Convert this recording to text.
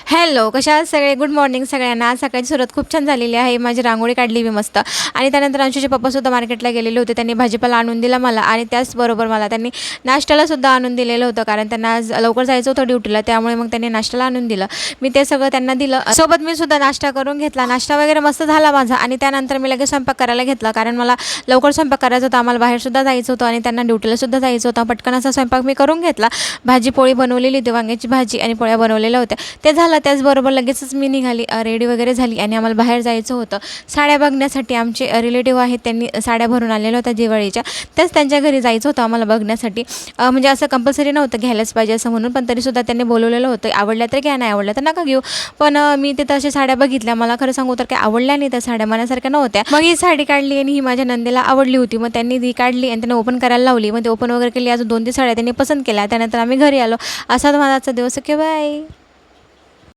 Hello, कशा आहात सगळे? गुड मॉर्निंग सगळ्यांना. आज सकाळची सुरुवात खूप छान झालेली आहे. माझी रांगोळी काढली मी मस्त आणि त्यानंतर अंशूचे पप्पासुद्धा मार्केटला गेलेले होते. त्यांनी भाजीपाला आणून दिला मला आणि त्याचबरोबर मला त्यांनी नाश्त्यालासुद्धा आणून दिलेलं होतं, कारण त्यांना आज लवकर जायचं होतं ड्युटीला, त्यामुळे मग त्यांनी नाश्त्याला आणून दिलं. मी ते सगळं त्यांना दिलं. सोबत मी सुद्धा नाश्ता करून घेतला. नाश्ता वगैरे मस्त झाला माझा आणि त्यानंतर मी लगेच स्वयंपाक करायला घेतला, कारण मला लवकर स्वयंपाक करायचा होता. आम्हाला बाहेरसुद्धा जायचं होतं आणि त्यांना ड्युटीलासुद्धा जायचं होतं. पटकन असा स्वयंपाक मी करून घेतला. भाजी पोळी बनवलेली होती, वांग्याची भाजी आणि पोळ्या बनवलेल्या होत्या. ते झालं. त्याचबरोबर लगेचच मी निघाली, रेडी वगैरे झाली आणि आम्हाला बाहेर जायचं होतं साड्या बघण्यासाठी. आमचे रिलेटिव्ह आहेत, त्यांनी साड्या भरून आलेल्या होत्या दिवाळीच्या. त्याच त्यांच्या घरी जायचं होतं आम्हाला बघण्यासाठी. म्हणजे असं कंपल्सरी नव्हतं घ्यायलाच पाहिजे असं म्हणून, पण तरीसुद्धा त्यांनी बोलवलेलं होतं. आवडल्या तर घ्या, नाही आवडल्या तर नका घेऊ. पण मी तिथं अशा साड्या बघितल्या. मला खरं सांगू तर काही आवडल्या नाही त्या साड्या, मनासारख्या नव्हत्या. मग ही साडी काढली आणि ही माझ्या नंदेला आवडली होती. मग त्यांनी ती काढली आणि त्यांनी ओपन करायला लावली. मग ते ओपन वगैरे केली. अजून 2-3 साड्या त्यांनी पसंत केल्या. त्यानंतर आम्ही घरी आलो. असा माझा आजचा दिवस. Okay, bye.